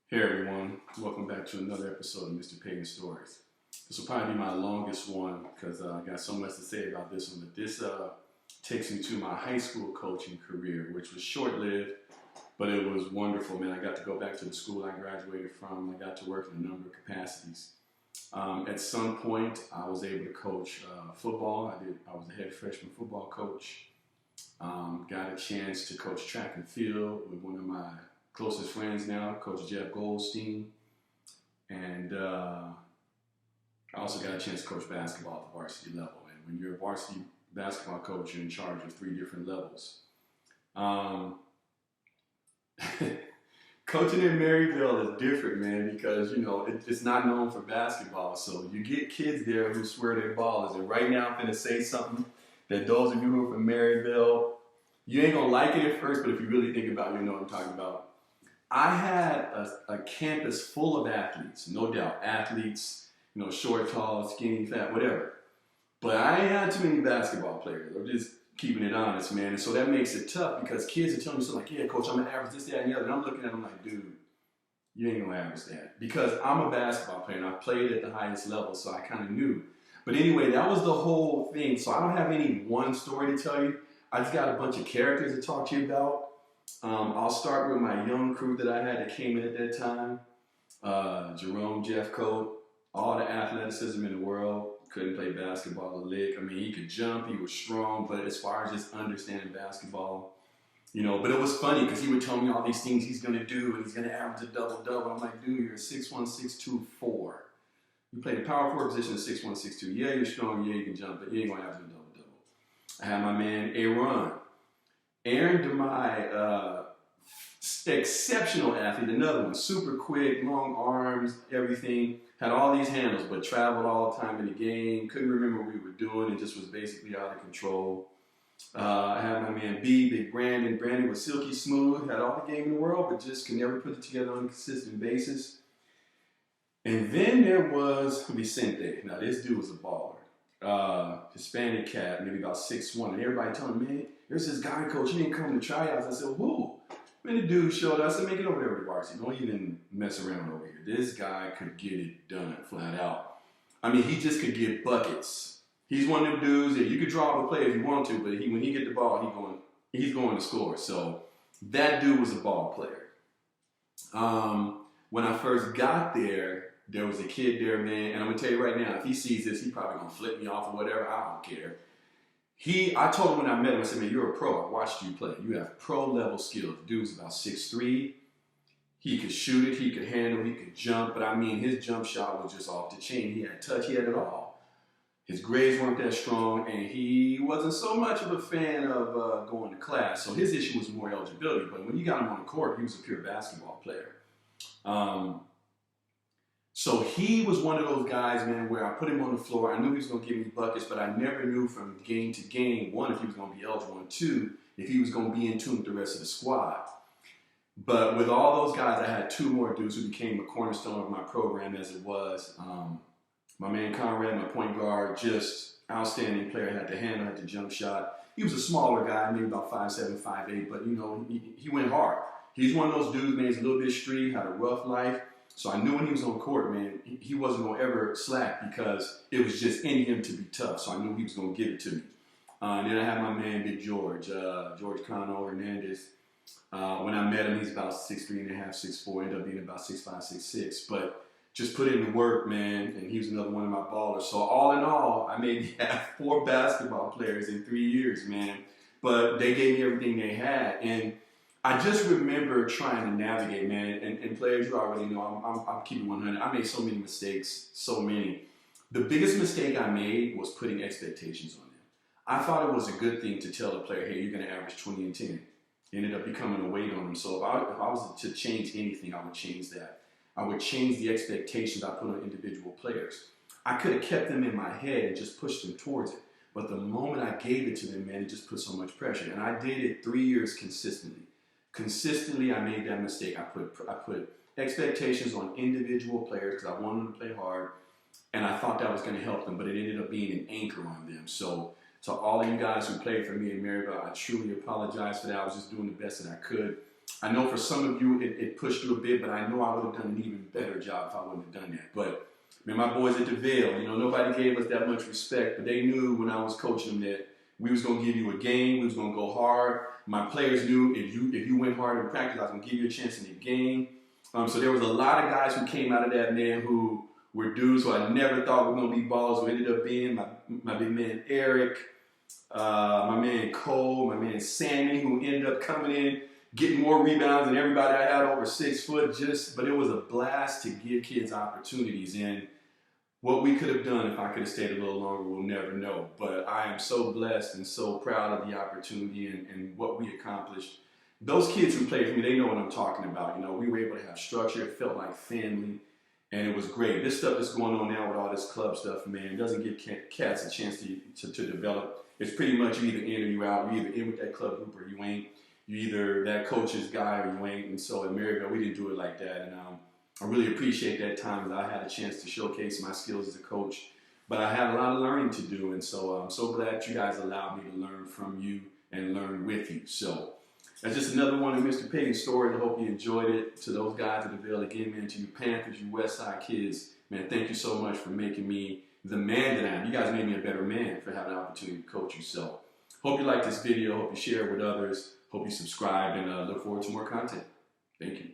Hey everyone, welcome back to another episode of Mr. Payton Stories. This will probably be my longest one because I got so much to say about this one, but this takes me to my high school coaching career, which was short-lived, but it was wonderful, man. I got to go back to the school I graduated from. I got to work in a number of capacities. At some point, I was able to coach football. I was the head freshman football coach. Got a chance to coach track and field with one of my closest friends now, Coach Jeff Goldstein. And I also got a chance to coach basketball at the varsity level. And when you're a varsity basketball coach, you're in charge of 3 different levels. Coaching in Maryvale is different, man, because, it's not known for basketball. So you get kids there who swear their ballers. And right now I'm going to say something that those of you who are from Maryvale, you ain't going to like it at first, but if you really think about it, you know what I'm talking about. I had a campus full of athletes, no doubt. Athletes, short, tall, skinny, fat, whatever. But I ain't had too many basketball players. I'm just keeping it honest, man. And so that makes it tough because kids are telling me something like, yeah, coach, I'm going to average this, that, and the other. And I'm looking at them like, dude, you ain't going to average that. Because I'm a basketball player and I played at the highest level, so I kind of knew. But anyway, that was the whole thing. So I don't have any one story to tell you. I just got a bunch of characters to talk to you about. I'll start with my young crew that I had that came in at that time. Jerome Jeffcoat, all the athleticism in the world, couldn't play basketball a lick. I mean, he could jump, he was strong, but as far as just understanding basketball, but it was funny because he would tell me all these things he's going to do and he's going to average a double-double. I'm like, dude, you're a 6'1", 6'2", 4. You play the power forward position at 6'1", 6'2". Yeah, you're strong, yeah, you can jump, but you ain't going to average a double-double. I had my man, Aaron DeMai, exceptional athlete, another one, super quick, long arms, everything, had all these handles, but traveled all the time in the game, couldn't remember what we were doing, and just was basically out of control. I had my man B, Big Brandon. Brandon was silky smooth, had all the game in the world, but just could never put it together on a consistent basis. And then there was Vicente. Now, this dude was a baller. Hispanic cat, maybe about 6'1", and everybody telling me, man, there's this guy, coach, he didn't come to tryouts. I said, who? When the dude showed up, I said, make it over there with the varsity. Don't even mess around over here. This guy could get it done flat out. I mean, he just could get buckets. He's one of them dudes that you could draw up a play if you want to, but when he get the ball, he's going to score. So that dude was a ball player. When I first got there was a kid there, man, and I'm going to tell you right now, if he sees this, he's probably going to flip me off or whatever. I don't care. I told him when I met him, I said, man, you're a pro. I watched you play. You have pro-level skills. The dude's about 6'3". He could shoot it. He could handle. He could jump. But, I mean, his jump shot was just off the chain. He had touch. He had it all. His grades weren't that strong, and he wasn't so much of a fan of going to class. So his issue was more eligibility. But when you got him on the court, he was a pure basketball player. So he was one of those guys, man, where I put him on the floor. I knew he was going to give me buckets, but I never knew from game to game, one, if he was going to be eligible, and two, if he was going to be in tune with the rest of the squad. But with all those guys, I had 2 more dudes who became a cornerstone of my program as it was. My man Conrad, my point guard, just outstanding player, had the handle, had the jump shot. He was a smaller guy, maybe about 5'7", 5'8", but, he went hard. He's one of those dudes, man, he's a little bit street, had a rough life. So I knew when he was on the court, man, he wasn't going to ever slack because it was just in him to be tough. So I knew he was going to give it to me. And then I had my man, Big George, George Cano Hernandez. When I met him, he's about 6'3.5", 6'4", ended up being about 6'5", 6'6". But just put in the work, man, and he was another one of my ballers. So all in all, I maybe had 4 basketball players in 3 years, man. But they gave me everything they had. And I just remember trying to navigate, man, and players, you already know, I'm keeping 100. I made so many mistakes, so many. The biggest mistake I made was putting expectations on them. I thought it was a good thing to tell the player, hey, you're going to average 20 and 10. It ended up becoming a weight on them. So if I was to change anything, I would change that. I would change the expectations I put on individual players. I could have kept them in my head and just pushed them towards it. But the moment I gave it to them, man, it just put so much pressure. And I did it 3 years consistently. Consistently, I made that mistake. I put expectations on individual players because I wanted them to play hard, and I thought that was going to help them, but it ended up being an anchor on them. So to all of you guys who played for me in Maryvale, I truly apologize for that. I was just doing the best that I could. I know for some of you it pushed you a bit, but I know I would have done an even better job if I wouldn't have done that. But man, my boys at the Vale, you know, nobody gave us that much respect, but they knew when I was coaching them that we was gonna give you a game, we was gonna go hard. My players knew if you went hard in practice, I was gonna give you a chance in the game. So there was a lot of guys who came out of that, man, who were dudes who I never thought were gonna be ballers, who ended up being my big man Eric, my man Cole, my man Sammy, who ended up coming in, getting more rebounds than everybody I had over 6 foot. But it was a blast to give kids opportunities. And what we could have done if I could have stayed a little longer, we'll never know. But I am so blessed and so proud of the opportunity and what we accomplished. Those kids who played for me, they know what I'm talking about. You know, we were able to have structure. It felt like family, and it was great. This stuff that's going on now with all this club stuff, man, doesn't give cats a chance to develop. It's pretty much you either in or you out. You're either in with that club group or you ain't. You either that coach's guy or you ain't. And so at Maryvale, we didn't do it like that. And I really appreciate that time that I had a chance to showcase my skills as a coach. But I had a lot of learning to do. And so I'm so glad you guys allowed me to learn from you and learn with you. So that's just another one of Mr. Payton's stories. I hope you enjoyed it. To those guys at the Vale, again, man, to you Panthers, you West Side kids, man, thank you so much for making me the man that I am. You guys made me a better man for having the opportunity to coach you. So hope you like this video. Hope you share it with others. Hope you subscribe and look forward to more content. Thank you.